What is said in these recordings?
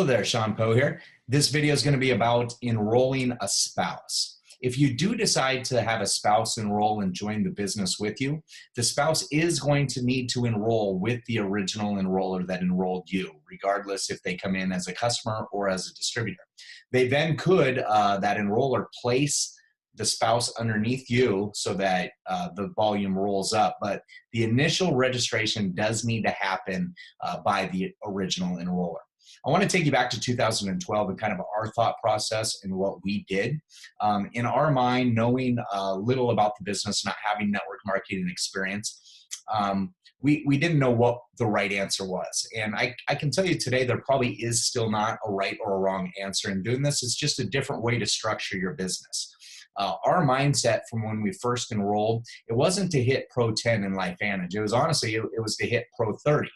Hello there, Sean Poe here. This video is going to be about enrolling a spouse. If you do decide to have a spouse enroll and join the business with you, the spouse is going to need to enroll with the original enroller that enrolled you, regardless if they come in as a customer or as a distributor. They then could, that enroller, place the spouse underneath you so that the volume rolls up. But the initial registration does need to happen by the original enroller. I want to take you back to 2012 and kind of our thought process and what we did. In our mind, knowing little about the business, not having network marketing experience, we didn't know what the right answer was. And I can tell you today, there probably is still not a right or a wrong answer in doing this. It's just a different way to structure your business. Our mindset from when we first enrolled, it wasn't to hit Pro 10 in Lifevantage. It was honestly, it was to hit Pro 30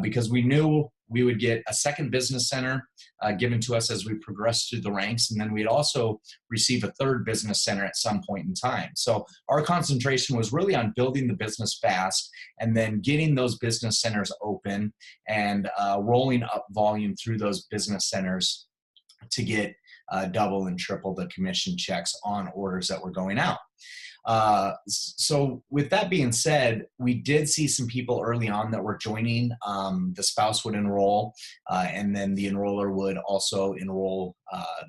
because we knew we would get a second business center given to us as we progressed through the ranks, and then we'd also receive a third business center at some point in time. So our concentration was really on building the business fast and then getting those business centers open and rolling up volume through those business centers to get double and triple the commission checks on orders that were going out. So with that being said, we did see some people early on that were joining. The spouse would enroll, and then the enroller would also enroll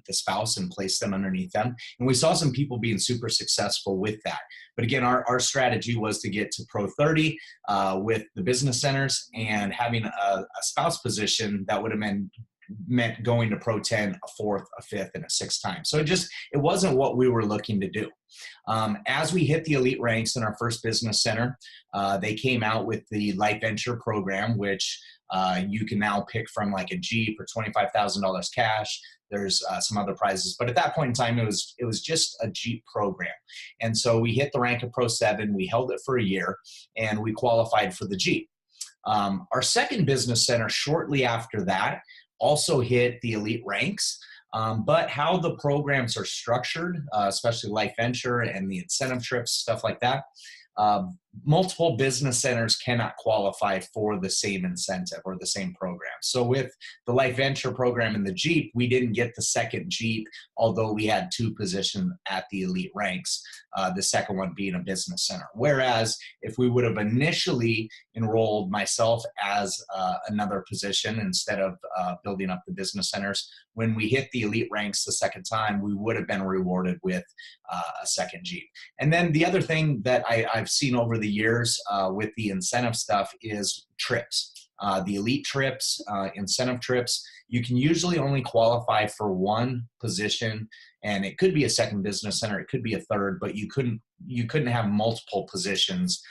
the spouse and place them underneath them. And we saw some people being super successful with that. But again, our strategy was to get to Pro 30 with the business centers, and having a spouse position that would have meant going to Pro 10 a fourth, a fifth, and a sixth time. So it wasn't what we were looking to do. As we hit the elite ranks in our first business center, they came out with the Lifevantage program, which you can now pick from, like a Jeep or $25,000 cash. There's some other prizes, but at that point in time, it was just a Jeep program. And so we hit the rank of Pro 7, we held it for a year, and we qualified for the Jeep. Our second business center shortly after that also hit the elite ranks, but how the programs are structured, especially Lifevantage and the incentive trips, stuff like that, multiple business centers cannot qualify for the same incentive or the same program. So with the Lifevantage program and the Jeep, we didn't get the second Jeep, although we had two positions at the elite ranks, the second one being a business center. Whereas if we would have initially enrolled myself as another position instead of building up the business centers, when we hit the elite ranks the second time, we would have been rewarded with a second Jeep. And then the other thing that I've seen over the years with the incentive stuff is trips. The elite trips, incentive trips, you can usually only qualify for one position, and it could be a second business center, it could be a third, but you couldn't have multiple positions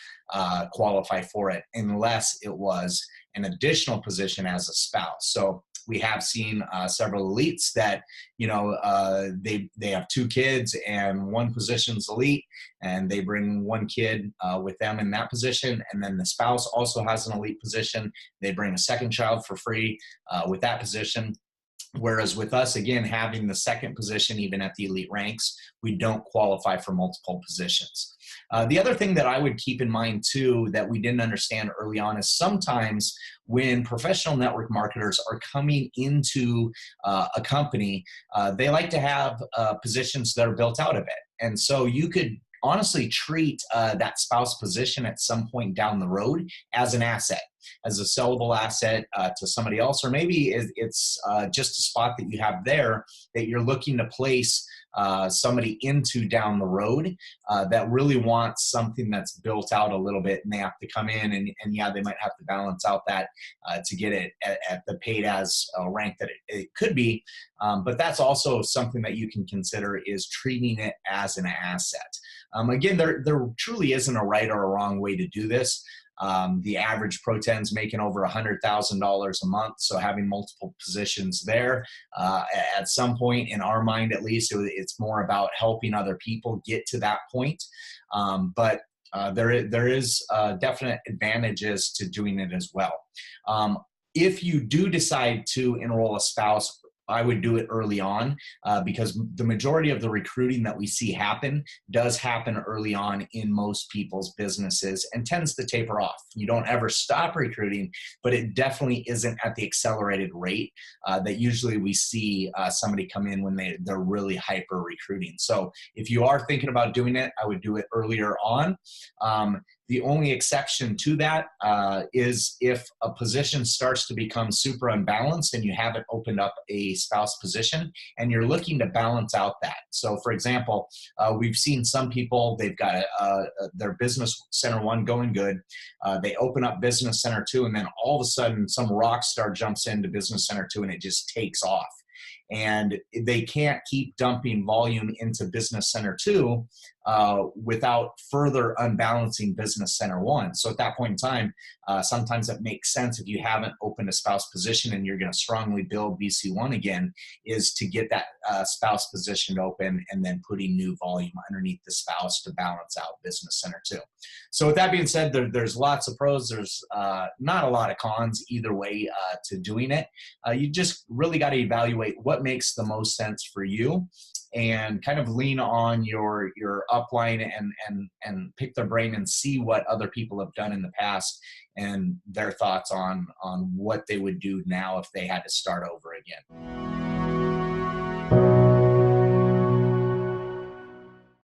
qualify for it unless it was an additional position as a spouse. So we have seen several elites that, they have two kids and one position's elite, and they bring one kid with them in that position, and then the spouse also has an elite position. They bring a second child for free with that position. Whereas with us, again, having the second position, even at the elite ranks, we don't qualify for multiple positions. The other thing that I would keep in mind too that we didn't understand early on is sometimes when professional network marketers are coming into a company, they like to have positions that are built out of it. And so you could honestly treat that spouse position at some point down the road as an asset, as a sellable asset to somebody else, or maybe it's just a spot that you have there that you're looking to place somebody into down the road that really wants something that's built out a little bit, and they have to come in and yeah, they might have to balance out that to get it at the paid as rank that it could be. But that's also something that you can consider, is treating it as an asset. Again, there truly isn't a right or a wrong way to do this. The average Pro 10's making over $100,000 a month, so having multiple positions there, at some point, in our mind at least, it's more about helping other people get to that point. But there is definite advantages to doing it as well. If you do decide to enroll a spouse I would do it early on because the majority of the recruiting that we see happen does happen early on in most people's businesses and tends to taper off. You don't ever stop recruiting, but it definitely isn't at the accelerated rate that usually we see somebody come in when they're really hyper recruiting. So if you are thinking about doing it, I would do it earlier on. The only exception to that is if a position starts to become super unbalanced and you haven't opened up a spouse position and you're looking to balance out that. So for example, we've seen some people, they've got their business center 1 going good. They open up business center 2, and then all of a sudden some rock star jumps into business center 2 and it just takes off. And they can't keep dumping volume into business center 2 without further unbalancing business center 1. So at that point in time, sometimes it makes sense if you haven't opened a spouse position and you're going to strongly build BC1 again, is to get that spouse position open and then putting new volume underneath the spouse to balance out business center 2. So with that being said, there's lots of pros. There's not a lot of cons either way to doing it. You just really got to evaluate what makes the most sense for you and kind of lean on your upline and pick their brain and see what other people have done in the past and their thoughts on what they would do now if they had to start over again.